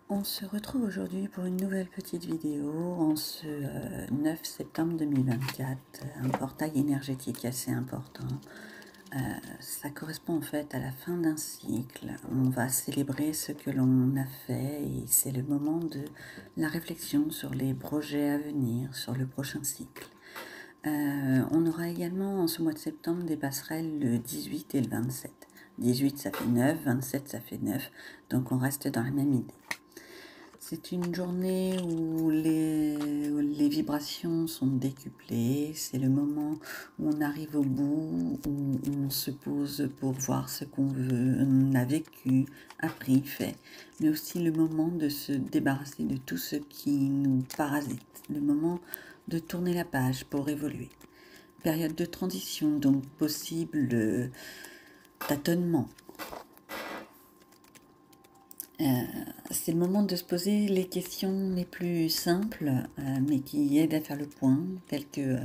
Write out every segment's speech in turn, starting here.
On se retrouve aujourd'hui pour une nouvelle petite vidéo en ce 9 septembre 2024, un portail énergétique assez important. Ça correspond en fait à la fin d'un cycle. On va célébrer ce que l'on a fait et c'est le moment de la réflexion sur les projets à venir, sur le prochain cycle. On aura également en ce mois de septembre des passerelles le 18 et le 27. 18 ça fait 9, 27 ça fait 9, donc on reste dans la même idée. C'est une journée où les vibrations sont décuplées, c'est le moment où on arrive au bout, où on se pose pour voir ce qu'on veut, on a vécu, appris, fait, mais aussi le moment de se débarrasser de tout ce qui nous parasite, le moment de tourner la page pour évoluer. Période de transition, donc possible tâtonnement. C'est le moment de se poser les questions les plus simples, mais qui aident à faire le point, telles que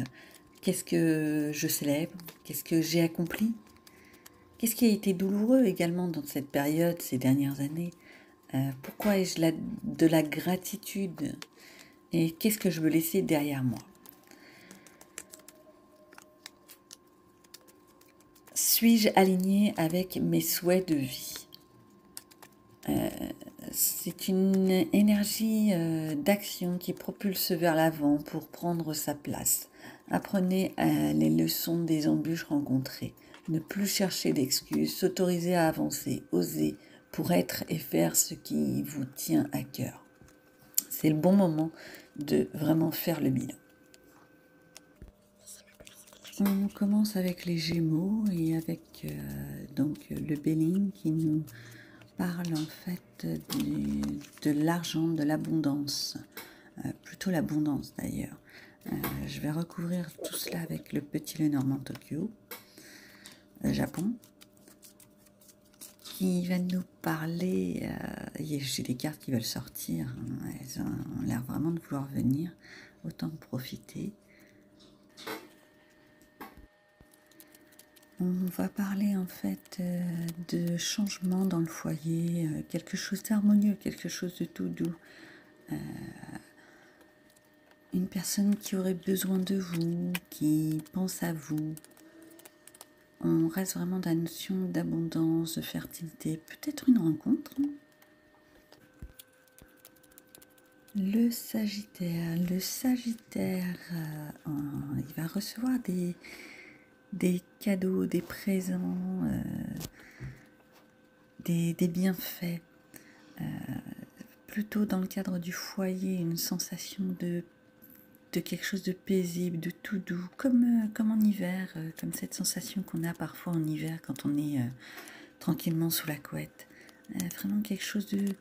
qu'est-ce que je célèbre, qu'est-ce que j'ai accompli, qu'est-ce qui a été douloureux également dans cette période, ces dernières années, pourquoi ai-je de la gratitude et qu'est-ce que je veux laisser derrière moi. Suis-je aligné avec mes souhaits de vie? C'est une énergie d'action qui propulse vers l'avant pour prendre sa place. Apprenez les leçons des embûches rencontrées. Ne plus chercher d'excuses, s'autoriser à avancer, oser pour être et faire ce qui vous tient à cœur. C'est le bon moment de vraiment faire le bilan. On commence avec les Gémeaux et avec donc le Béligne qui nous parle en fait de l'argent, de l'abondance, plutôt l'abondance d'ailleurs. Je vais recouvrir tout cela avec le petit Lenormand Tokyo, Japon, qui va nous parler, j'ai des cartes qui veulent sortir, hein, elles ont l'air vraiment de vouloir venir, autant de profiter. On va parler en fait de changement dans le foyer, quelque chose d'harmonieux, quelque chose de tout doux. Une personne qui aurait besoin de vous, qui pense à vous. On reste vraiment dans la notion d'abondance, de fertilité, peut-être une rencontre. Le Sagittaire, il va recevoir des cadeaux, des présents, des bienfaits. Plutôt dans le cadre du foyer, une sensation de quelque chose de paisible, de tout doux, comme en hiver, comme cette sensation qu'on a parfois en hiver quand on est tranquillement sous la couette. Vraiment quelque chose de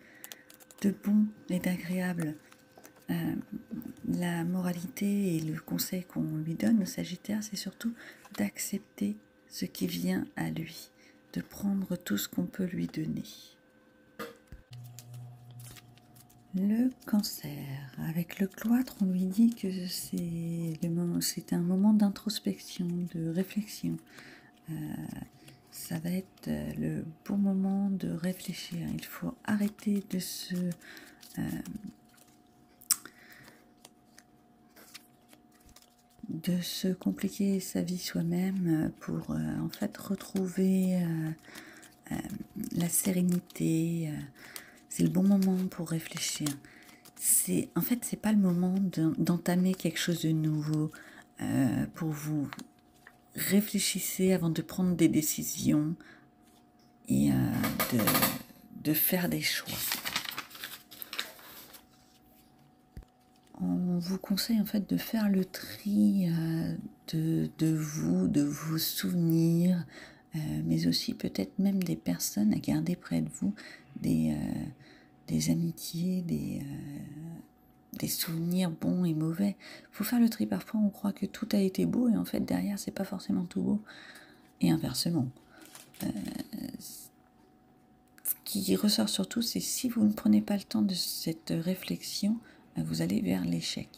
bon et d'agréable. La moralité et le conseil qu'on lui donne au Sagittaire, c'est surtout d'accepter ce qui vient à lui, de prendre tout ce qu'on peut lui donner. Le Cancer. Avec le cloître, on lui dit que c'est un moment d'introspection, de réflexion. Ça va être le bon moment de réfléchir. Il faut arrêter de se compliquer sa vie soi-même pour en fait retrouver la sérénité. C'est le bon moment pour réfléchir. En fait, c'est pas le moment d'entamer quelque chose de nouveau pour vous. Réfléchissez avant de prendre des décisions et de faire des choix. On vous conseille en fait de faire le tri de vos souvenirs, mais aussi peut-être même des personnes à garder près de vous, des amitiés, des souvenirs bons et mauvais. Il faut faire le tri. Parfois, on croit que tout a été beau et en fait, derrière, c'est pas forcément tout beau. Et inversement. Ce qui ressort surtout, c'est si vous ne prenez pas le temps de cette réflexion, vous allez vers l'échec.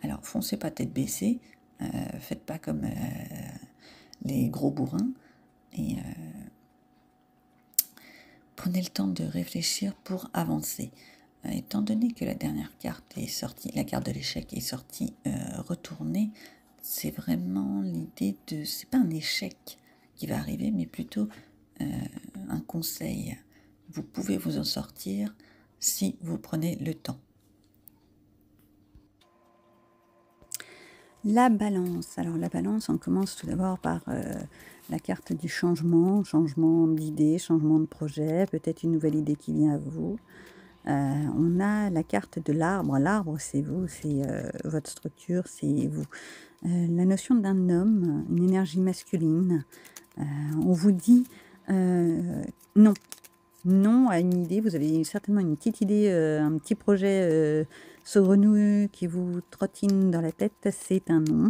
Alors, foncez pas tête baissée. Faites pas comme les gros bourrins. Et prenez le temps de réfléchir pour avancer. étant donné que la dernière carte est sortie, la carte de l'échec est sortie retournée, c'est vraiment l'idée de... C'est pas un échec qui va arriver, mais plutôt un conseil. Vous pouvez vous en sortir si vous prenez le temps. La balance. Alors la balance, on commence tout d'abord par la carte du changement, changement d'idée, changement de projet, peut-être une nouvelle idée qui vient à vous. On a la carte de l'arbre. L'arbre, c'est vous, c'est votre structure, c'est vous. La notion d'un homme, une énergie masculine. On vous dit non. Non à une idée. Vous avez certainement une petite idée, un petit projet saugrenu qui vous trottine dans la tête. C'est un non.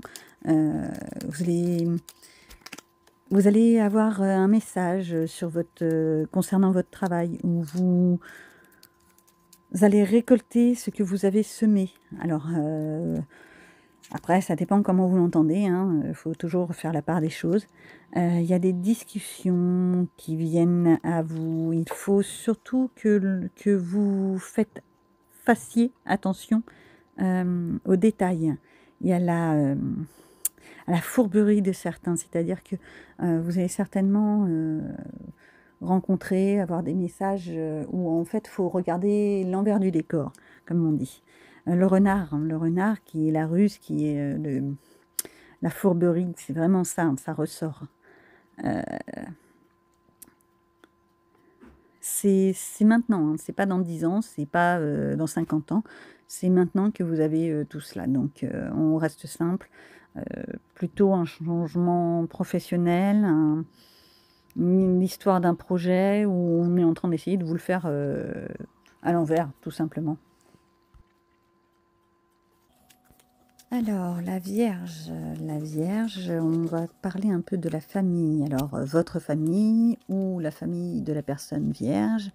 Vous allez avoir un message sur concernant votre travail où vous allez récolter ce que vous avez semé. Alors, après, ça dépend comment vous l'entendez. Il faut toujours faire la part des choses. Il y a des discussions qui viennent à vous. Il faut surtout que vous fassiez attention aux détails. Il y a la fourberie de certains, c'est-à-dire que vous allez certainement rencontrer, avoir des messages où en fait il faut regarder l'envers du décor, comme on dit. Le renard qui est la ruse, qui est la fourberie, c'est vraiment ça, ça ressort. C'est maintenant, c'est pas dans 10 ans, c'est pas dans 50 ans, c'est maintenant que vous avez tout cela. Donc on reste simple, plutôt un changement professionnel, l'histoire d'un projet où on est en train d'essayer de vous le faire à l'envers, tout simplement. Alors, la Vierge, on va parler un peu de la famille. Alors, votre famille ou la famille de la personne vierge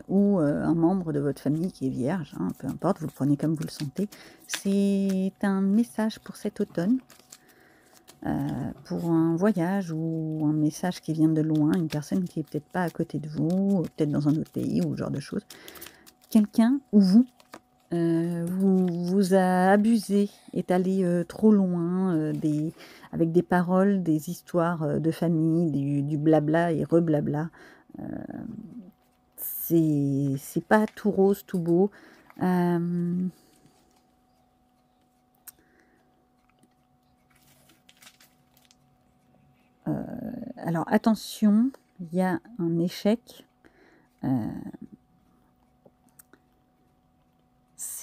ou un membre de votre famille qui est vierge, peu importe, vous le prenez comme vous le sentez. C'est un message pour cet automne. Pour un voyage ou un message qui vient de loin, une personne qui est peut-être pas à côté de vous, peut-être dans un autre pays ou ce genre de choses. Quelqu'un ou vous vous a abusé, est allé trop loin avec des paroles, des histoires de famille, du blabla et reblabla. C'est pas tout rose, tout beau. Alors attention, il y a un échec.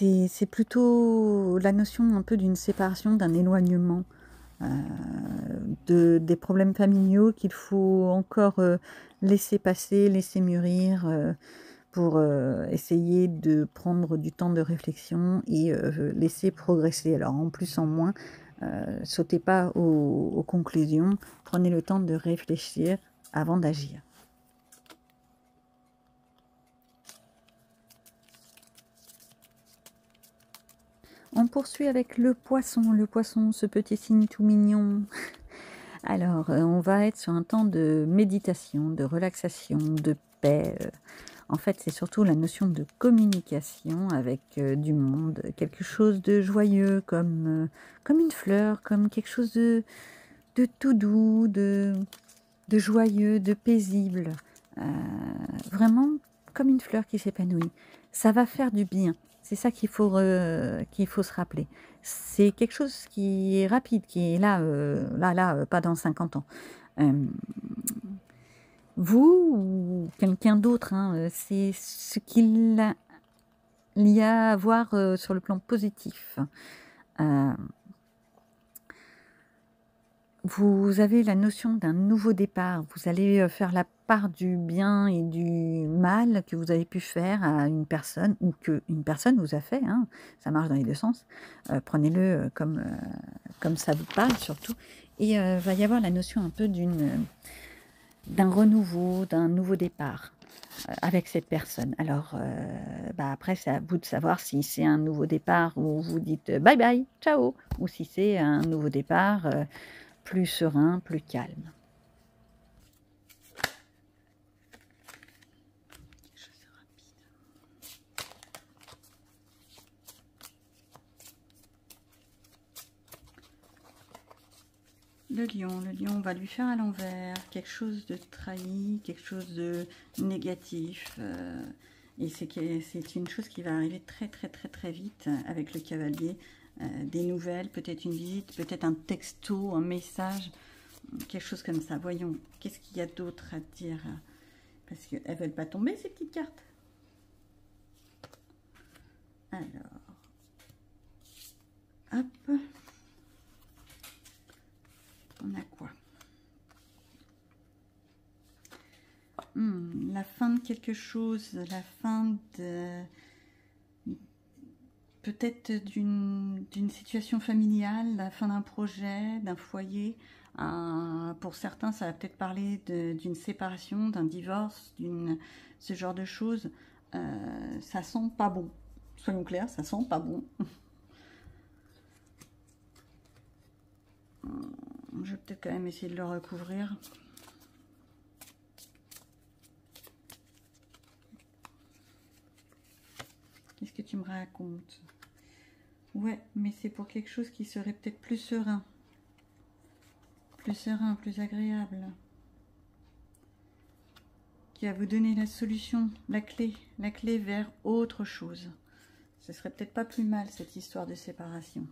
C'est plutôt la notion un peu d'une séparation, d'un éloignement, des problèmes familiaux qu'il faut encore laisser passer, laisser mûrir pour essayer de prendre du temps de réflexion et laisser progresser. Alors en plus, en moins, sautez pas aux conclusions, prenez le temps de réfléchir avant d'agir. On poursuit avec le poisson, ce petit signe tout mignon. Alors, on va être sur un temps de méditation, de relaxation, de paix. En fait, c'est surtout la notion de communication avec du monde, quelque chose de joyeux, comme une fleur, comme quelque chose de tout doux, de joyeux, de paisible. Vraiment comme une fleur qui s'épanouit. Ça va faire du bien. C'est ça qu'il faut se rappeler. C'est quelque chose qui est rapide, qui est là, pas dans 50 ans. Vous ou quelqu'un d'autre, c'est ce qu'il y a à voir sur le plan positif. Vous avez la notion d'un nouveau départ. Vous allez faire la part du bien et du mal que vous avez pu faire à une personne ou qu'une personne vous a fait. Ça marche dans les deux sens. Prenez-le comme ça vous parle surtout. Et va y avoir la notion un peu d'un renouveau, d'un nouveau départ avec cette personne. Alors, après, c'est à vous de savoir si c'est un nouveau départ où vous dites bye bye, ciao, ou si c'est un nouveau départ plus serein, plus calme. Le lion, on va lui faire à l'envers quelque chose de trahi, quelque chose de négatif. Et c'est une chose qui va arriver très vite avec le cavalier. Des nouvelles, peut-être une visite, peut-être un texto, un message, quelque chose comme ça. Voyons, qu'est-ce qu'il y a d'autre à dire? Parce qu'elles ne veulent pas tomber, ces petites cartes. Alors, hop. On a quoi? La fin de quelque chose, la fin de... peut-être d'une situation familiale, la fin d'un projet, d'un foyer. Pour certains, ça va peut-être parler d'une séparation, d'un divorce, ce genre de choses. Ça sent pas bon. Soyons clairs, ça sent pas bon. Je vais peut-être quand même essayer de le recouvrir. Qu'est-ce que tu me racontes? Ouais, mais c'est pour quelque chose qui serait peut-être plus serein. Plus serein, plus agréable. Qui va vous donner la solution, la clé vers autre chose. Ce serait peut-être pas plus mal cette histoire de séparation.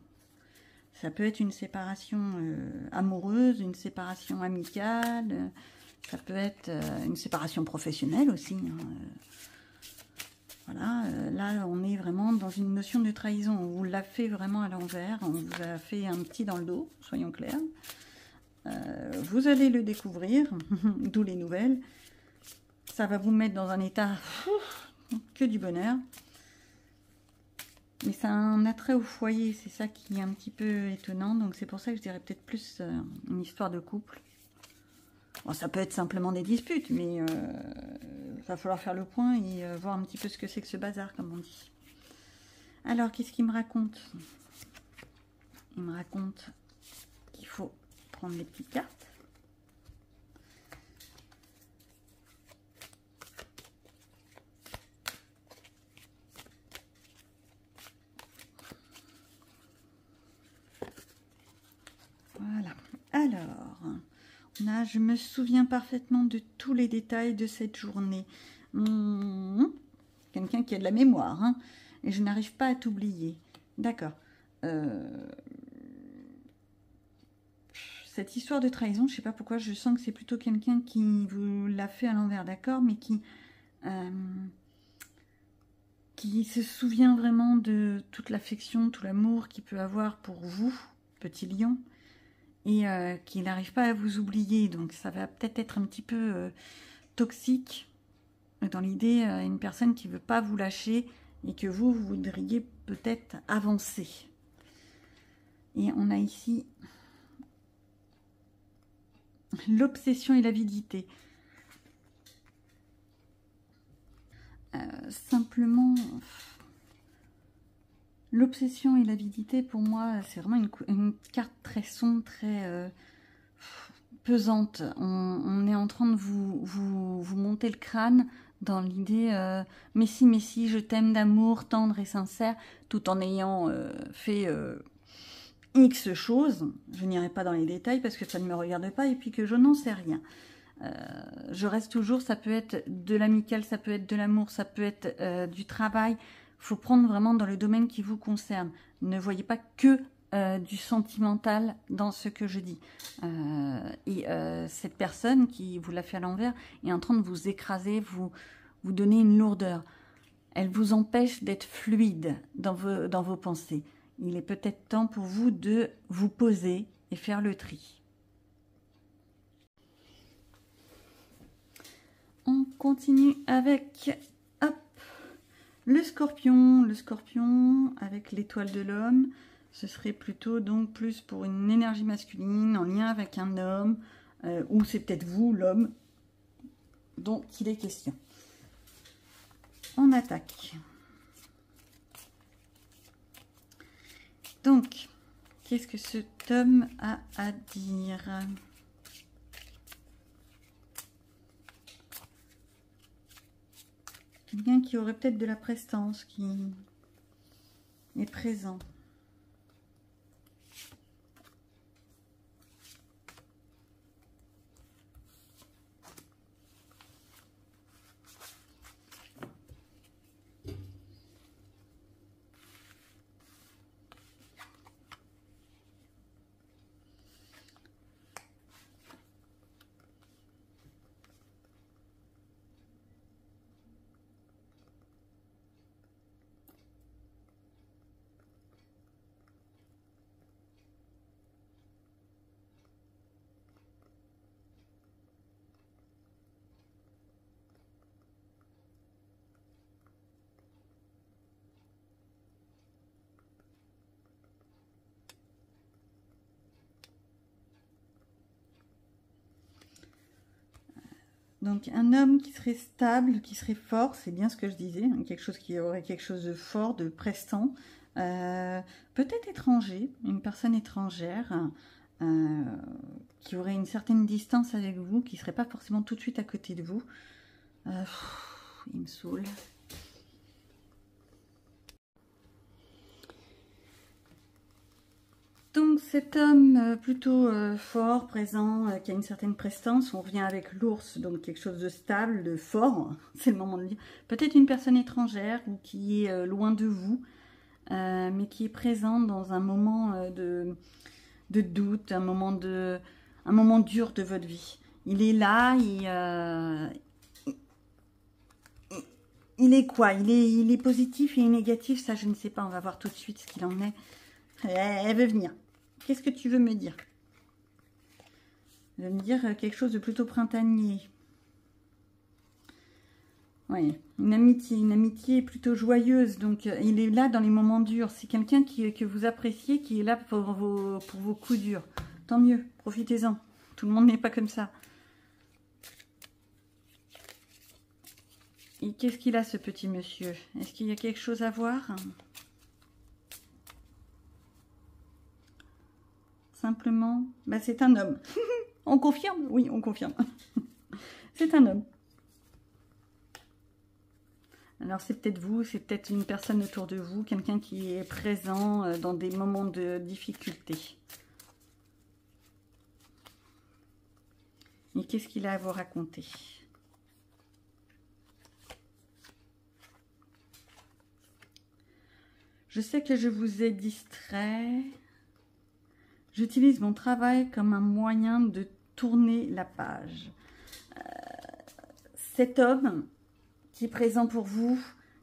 Ça peut être une séparation amoureuse, une séparation amicale, ça peut être une séparation professionnelle aussi. Hein. Voilà, là on est vraiment dans une notion de trahison. On vous l'a fait vraiment à l'envers, on vous a fait un petit dans le dos, soyons clairs. Vous allez le découvrir, d'où les nouvelles. Ça va vous mettre dans un état que du bonheur. Mais ça a un attrait au foyer, c'est ça qui est un petit peu étonnant. Donc c'est pour ça que je dirais peut-être plus une histoire de couple. Bon, ça peut être simplement des disputes, mais il va falloir faire le point et voir un petit peu ce que c'est que ce bazar, comme on dit. Alors, qu'est-ce qu'il me raconte? Il me raconte qu'il faut prendre les petites cartes. Voilà. Alors, là, je me souviens parfaitement de tous les détails de cette journée. Quelqu'un qui a de la mémoire, hein, et je n'arrive pas à t'oublier. D'accord. Cette histoire de trahison, je ne sais pas pourquoi, je sens que c'est plutôt quelqu'un qui vous l'a fait à l'envers, d'accord, mais qui se souvient vraiment de toute l'affection, tout l'amour qu'il peut avoir pour vous, petit lion, et qui n'arrive pas à vous oublier. Donc ça va peut-être être un petit peu toxique, dans l'idée, une personne qui ne veut pas vous lâcher et que vous voudriez peut-être avancer. Et on a ici l'obsession et l'avidité. Simplement, l'obsession et l'avidité, pour moi, c'est vraiment une carte très sombre, très pesante. On est en train de vous monter le crâne dans l'idée mais si, je t'aime d'amour tendre et sincère, tout en ayant fait X choses. Je n'irai pas dans les détails parce que ça ne me regarde pas et puis que je n'en sais rien. Je reste toujours, ça peut être de l'amical, ça peut être de l'amour, ça peut être du travail. Il faut prendre vraiment dans le domaine qui vous concerne. Ne voyez pas que du sentimental dans ce que je dis. Cette personne qui vous l'a fait à l'envers est en train de vous écraser, vous donner une lourdeur. Elle vous empêche d'être fluide dans vos pensées. Il est peut-être temps pour vous de vous poser et faire le tri. On continue avec le scorpion. Le scorpion avec l'étoile de l'homme. Ce serait plutôt donc plus pour une énergie masculine en lien avec un homme. Ou c'est peut-être vous, l'homme, dont il est question. On attaque. Donc, qu'est-ce que cet homme a à dire ? Quelqu'un qui aurait peut-être de la prestance, qui est présent. Donc un homme qui serait stable, qui serait fort, c'est bien ce que je disais, hein, quelque chose qui aurait quelque chose de fort, de prestant, peut-être étranger, une personne étrangère, qui aurait une certaine distance avec vous, qui ne serait pas forcément tout de suite à côté de vous. Il me saoule. Donc cet homme plutôt fort, présent, qui a une certaine prestance, on revient avec l'ours, donc quelque chose de stable, de fort, c'est le moment de dire. Peut-être une personne étrangère ou qui est loin de vous, mais qui est présente dans un moment de doute, un moment dur de votre vie. Il est là, il est quoi? Il est positif et négatif, ça je ne sais pas, on va voir tout de suite ce qu'il en est. Elle veut venir. Qu'est-ce que tu veux me dire? Elle veut me dire quelque chose de plutôt printanier. Oui, une amitié plutôt joyeuse. Donc, il est là dans les moments durs. C'est quelqu'un que vous appréciez, qui est là pour vos coups durs. Tant mieux, profitez-en. Tout le monde n'est pas comme ça. Et qu'est-ce qu'il a, ce petit monsieur? Est-ce qu'il y a quelque chose à voir? Simplement, bah, c'est un homme. On confirme? Oui, on confirme. C'est un homme. Alors c'est peut-être vous, c'est peut-être une personne autour de vous, quelqu'un qui est présent dans des moments de difficulté. Et qu'est-ce qu'il a à vous raconter? Je sais que je vous ai distrait. J'utilise mon travail comme un moyen de tourner la page. Cet homme qui est présent pour vous,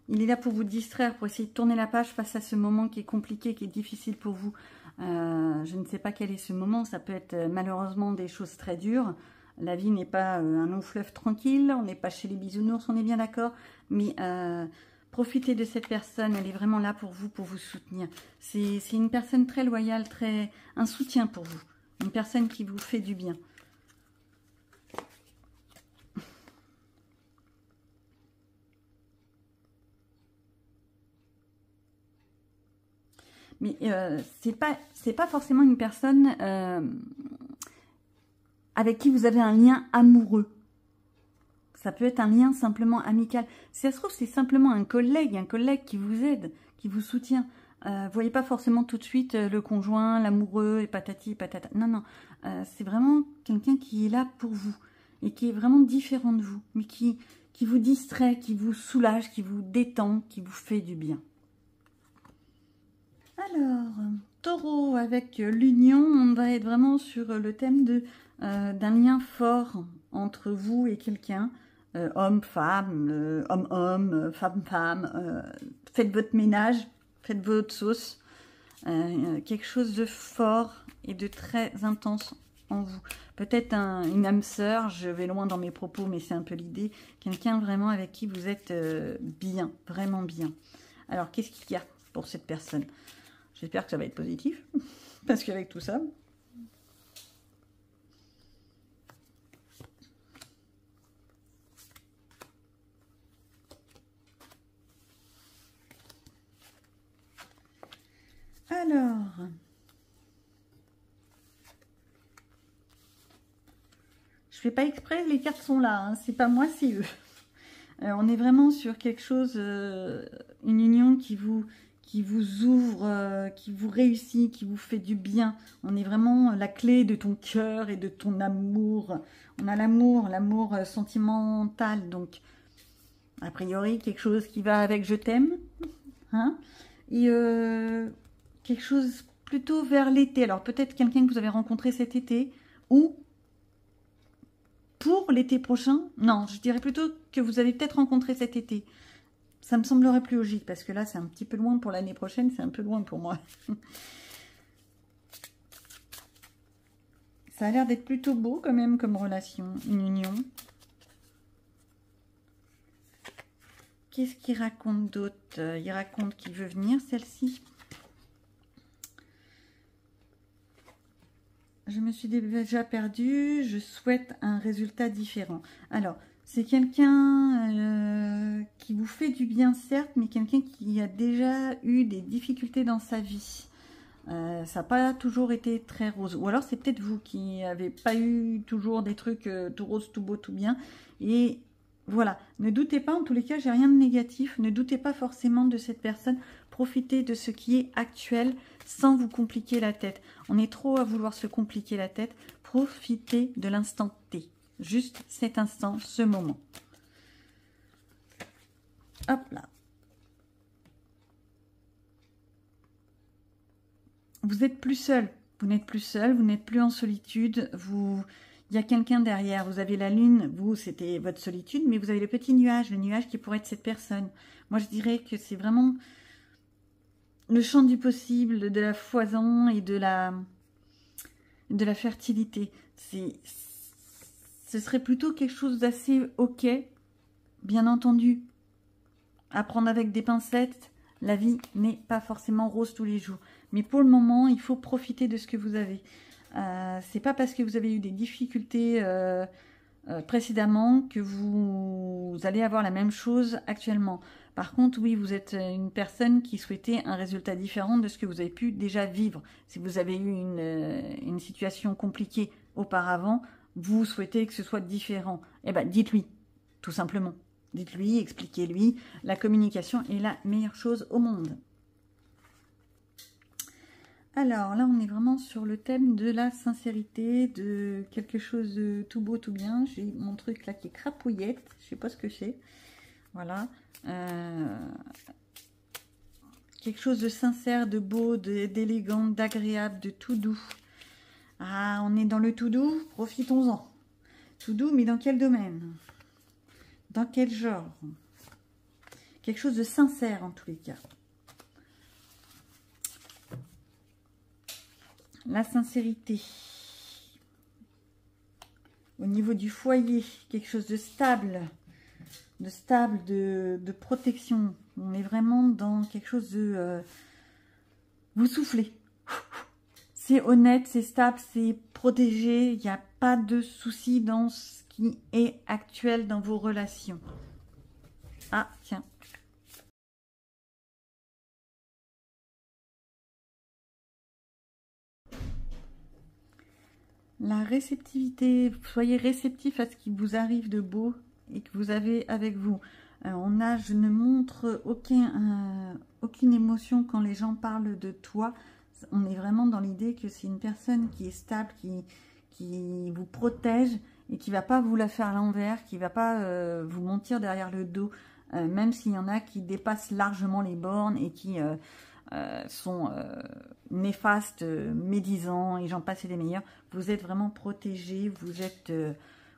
il est là pour vous distraire, pour essayer de tourner la page face à ce moment qui est compliqué, qui est difficile pour vous. Je ne sais pas quel est ce moment, ça peut être malheureusement des choses très dures. La vie n'est pas un long fleuve tranquille, on n'est pas chez les bisounours, on est bien d'accord, mais profitez de cette personne, elle est vraiment là pour vous soutenir. C'est une personne très loyale, un soutien pour vous, une personne qui vous fait du bien. Mais c'est pas forcément une personne avec qui vous avez un lien amoureux. Ça peut être un lien simplement amical. Si ça se trouve, c'est simplement un collègue qui vous aide, qui vous soutient. Vous voyez pas forcément tout de suite le conjoint, l'amoureux, et patati, patata. Non, non. C'est vraiment quelqu'un qui est là pour vous et qui est vraiment différent de vous, mais qui vous distrait, qui vous soulage, qui vous détend, qui vous fait du bien. Alors, Taureau, avec l'union, on va être vraiment sur le thème d'un lien fort entre vous et quelqu'un. Homme-femme, homme-homme, femme-femme. Faites votre ménage, faites votre sauce. Quelque chose de fort et de très intense en vous. Peut-être une âme sœur, je vais loin dans mes propos, mais c'est un peu l'idée. Quelqu'un vraiment avec qui vous êtes bien, vraiment bien. Alors, qu'est-ce qu'il y a pour cette personne? J'espère que ça va être positif, parce qu'avec tout ça... Alors... Je fais pas exprès, les cartes sont là, hein, c'est pas moi, c'est eux. On est vraiment sur quelque chose, une union qui vous ouvre, qui vous réussit, qui vous fait du bien. On est vraiment la clé de ton cœur et de ton amour. On a l'amour sentimental, donc a priori quelque chose qui va avec je t'aime, hein, et quelque chose plutôt vers l'été. Alors peut-être quelqu'un que vous avez rencontré cet été ou pour l'été prochain. Non, je dirais plutôt que vous avez peut-être rencontré cet été. Ça me semblerait plus logique, parce que là, c'est un petit peu loin pour l'année prochaine, c'est un peu loin pour moi. Ça a l'air d'être plutôt beau quand même comme relation, une union. Qu'est-ce qu'il raconte d'autre? Il raconte qu'il veut venir, celle-ci. Je me suis déjà perdue, je souhaite un résultat différent. Alors, C'est quelqu'un qui vous fait du bien, certes, mais quelqu'un qui a déjà eu des difficultés dans sa vie. Ça n'a pas toujours été très rose. Ou alors c'est peut-être vous qui n'avez pas eu toujours des trucs tout rose, tout beau, tout bien. Et voilà, ne doutez pas, en tous les cas, j'ai rien de négatif. Ne doutez pas forcément de cette personne. Profitez de ce qui est actuel sans vous compliquer la tête. On est trop à vouloir se compliquer la tête. Profitez de l'instant T. Juste cet instant, ce moment. Hop là. Vous n'êtes plus seul. Vous n'êtes plus seul, vous n'êtes plus en solitude. Il y a quelqu'un derrière. Vous avez la lune, vous, c'était votre solitude, mais vous avez le petit nuage, le nuage qui pourrait être cette personne. Moi, je dirais que c'est vraiment le champ du possible, de la foison et de la fertilité. Ce serait plutôt quelque chose d'assez ok, bien entendu. À prendre avec des pincettes, la vie n'est pas forcément rose tous les jours. Mais pour le moment, il faut profiter de ce que vous avez. C'est pas parce que vous avez eu des difficultés précédemment que vous allez avoir la même chose actuellement. Par contre, oui, vous êtes une personne qui souhaitait un résultat différent de ce que vous avez pu déjà vivre. Si vous avez eu une situation compliquée auparavant, vous souhaitez que ce soit différent. Eh bien, dites-lui, tout simplement. Dites-lui, expliquez-lui. La communication est la meilleure chose au monde. Alors là, on est vraiment sur le thème de la sincérité, de quelque chose de tout beau, tout bien. J'ai mon truc là qui est crapouillette, je sais pas ce que c'est. Voilà. Quelque chose de sincère, de beau, d'élégant, d'agréable, de tout doux. Ah, on est dans le tout doux, profitons-en. Tout doux, mais dans quel domaine? Dans quel genre? Quelque chose de sincère en tous les cas. La sincérité. Au niveau du foyer, quelque chose de stable, de protection. On est vraiment dans quelque chose de... vous soufflez. C'est honnête, c'est stable, c'est protégé. Il n'y a pas de souci dans ce qui est actuel dans vos relations. Ah, tiens. La réceptivité, soyez réceptif à ce qui vous arrive de beau et que vous avez avec vous. Je ne montre aucune émotion quand les gens parlent de toi. On est vraiment dans l'idée que c'est une personne qui est stable, qui vous protège et qui ne va pas vous la faire à l'envers, qui ne va pas vous mentir derrière le dos, même s'il y en a qui dépassent largement les bornes et qui... sont néfastes, médisants et j'en passe et des meilleurs. Vous êtes vraiment protégés, vous êtes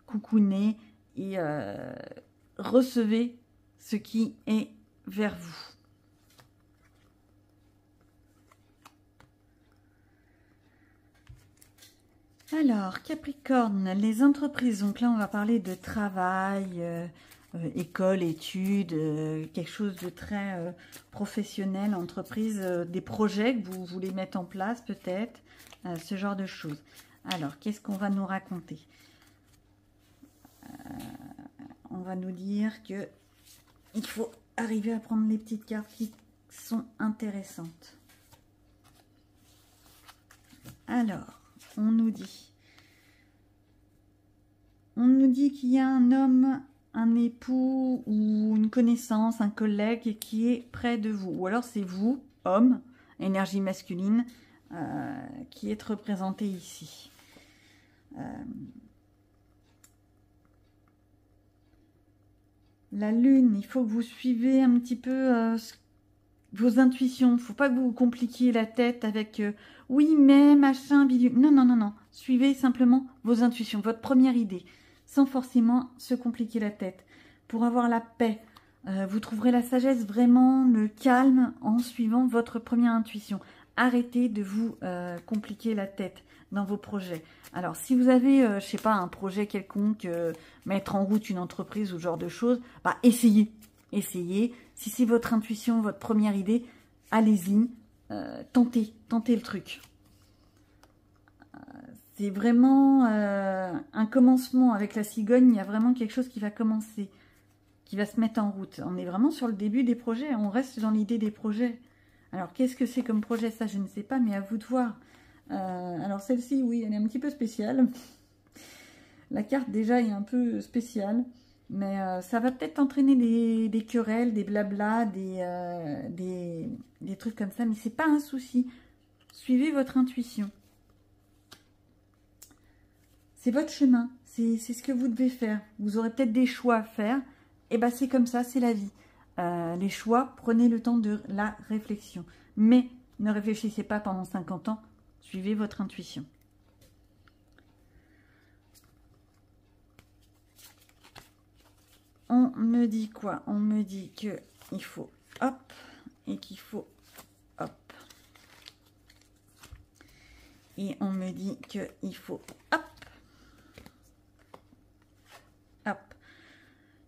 coucounés et recevez ce qui est vers vous. Alors, Capricorne, les entreprises, donc là on va parler de travail, école, études, quelque chose de très professionnel, entreprise, des projets que vous voulez mettre en place peut-être, ce genre de choses. Alors, qu'est-ce qu'on va nous raconter? On va nous dire que il faut arriver à prendre les petites cartes qui sont intéressantes. Alors, on nous dit qu'il y a un homme, un époux ou une connaissance, un collègue qui est près de vous. Ou alors c'est vous, homme, énergie masculine, qui est représenté ici. La lune, il faut que vous suivez un petit peu vos intuitions. Il ne faut pas que vous vous compliquiez la tête avec oui, mais, machin, bidule. Non, non, non, non. Suivez simplement vos intuitions, votre première idée, sans forcément se compliquer la tête. Pour avoir la paix, vous trouverez la sagesse, vraiment le calme en suivant votre première intuition. Arrêtez de vous compliquer la tête dans vos projets. Alors, si vous avez, je sais pas, un projet quelconque, mettre en route une entreprise ou ce genre de choses, bah, essayez. Essayez. Si c'est votre intuition, votre première idée, allez-y. Tentez le truc. C'est vraiment un commencement. Avec la cigogne, il y a vraiment quelque chose qui va commencer, qui va se mettre en route. On est vraiment sur le début des projets, on reste dans l'idée des projets. Alors, qu'est-ce que c'est comme projet? Ça, je ne sais pas, mais à vous de voir. Alors, celle-ci, oui, elle est un petit peu spéciale. La carte, déjà, est un peu spéciale. Mais ça va peut-être entraîner des querelles, des blablas, des trucs comme ça. Mais c'est pas un souci. Suivez votre intuition. C'est votre chemin. C'est ce que vous devez faire. Vous aurez peut-être des choix à faire. Et ben c'est comme ça, c'est la vie. Les choix, prenez le temps de la réflexion. Mais ne réfléchissez pas pendant 50 ans. Suivez votre intuition. On me dit quoi? On me dit que il faut hop et qu'il faut hop. Et on me dit que il faut hop. Hop.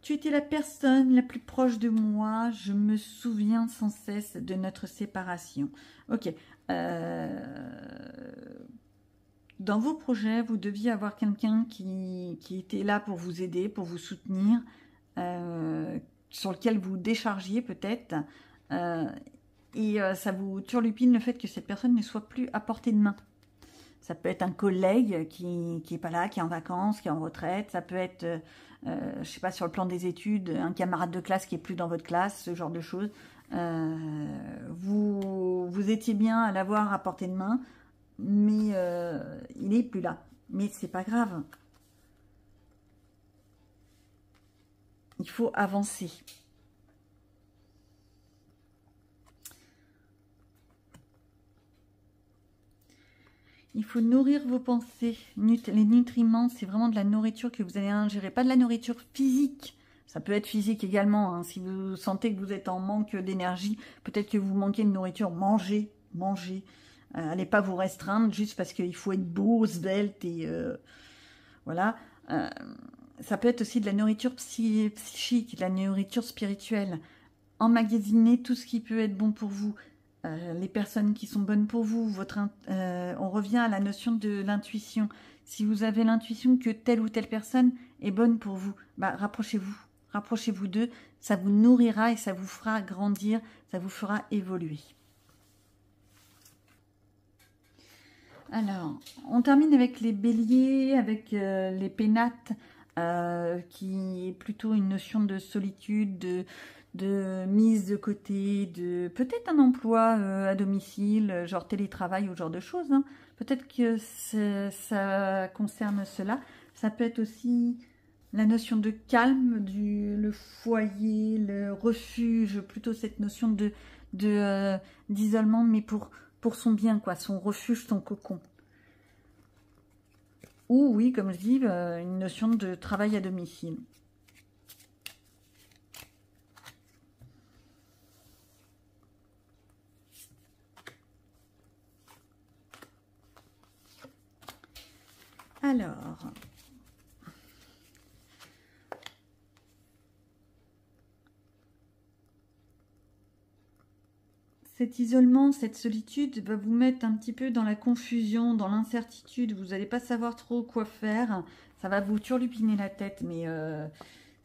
Tu étais la personne la plus proche de moi. Je me souviens sans cesse de notre séparation. Ok. Dans vos projets, vous deviez avoir quelqu'un qui était là pour vous aider, pour vous soutenir, sur lequel vous déchargiez peut-être. Ça vous turlupine le fait que cette personne ne soit plus à portée de main. Ça peut être un collègue qui n'est pas là, qui est en vacances, qui est en retraite. Ça peut être, je ne sais pas, sur le plan des études, un camarade de classe qui n'est plus dans votre classe, ce genre de choses. Vous étiez bien à l'avoir à portée de main, mais il n'est plus là. Mais c'est pas grave. Il faut avancer. Il faut nourrir vos pensées. Les nutriments, c'est vraiment de la nourriture que vous allez ingérer. Pas de la nourriture physique. Ça peut être physique également. Hein. Si vous sentez que vous êtes en manque d'énergie, peut-être que vous manquez de nourriture, mangez, mangez. Allez pas vous restreindre juste parce qu'il faut être beau, svelte et voilà. Ça peut être aussi de la nourriture psychique, de la nourriture spirituelle. Emmagasiner tout ce qui peut être bon pour vous. Les personnes qui sont bonnes pour vous, on revient à la notion de l'intuition. Si vous avez l'intuition que telle ou telle personne est bonne pour vous, bah, rapprochez-vous d'eux, ça vous nourrira et ça vous fera grandir, ça vous fera évoluer. Alors, on termine avec les béliers, avec les pénates, qui est plutôt une notion de solitude, de mise de côté, de peut-être un emploi à domicile, genre télétravail ou ce genre de choses. Hein. Peut-être que ça concerne cela. Ça peut être aussi la notion de calme, le foyer, le refuge, plutôt cette notion d'isolement, mais pour son bien, quoi, son refuge, son cocon. Ou oui, comme je dis, une notion de travail à domicile. Alors, cet isolement, cette solitude va vous mettre un petit peu dans la confusion, dans l'incertitude. Vous n'allez pas savoir trop quoi faire. Ça va vous turlupiner la tête, mais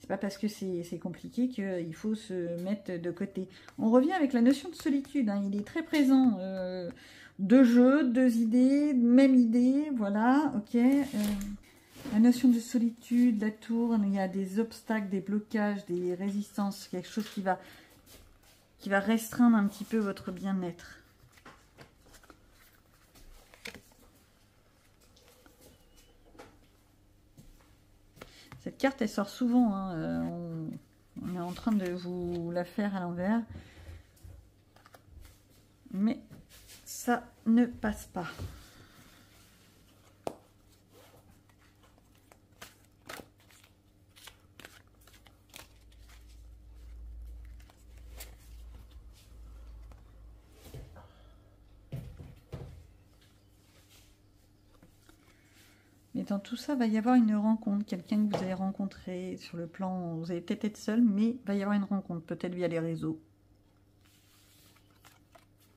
c'est pas parce que c'est compliqué qu'il faut se mettre de côté. On revient avec la notion de solitude. Hein. Il est très présent. Deux jeux, deux idées, même idée. Voilà, ok. La notion de solitude, la tour, il y a des obstacles, des blocages, des résistances, quelque chose qui va restreindre un petit peu votre bien-être. Cette carte, elle sort souvent. Hein. On est en train de vous la faire à l'envers. Mais ça ne passe pas. Mais dans tout ça, va y avoir une rencontre. Quelqu'un que vous allez rencontrer sur le plan, vous allez peut-être être seul, mais il va y avoir une rencontre, peut-être via les réseaux.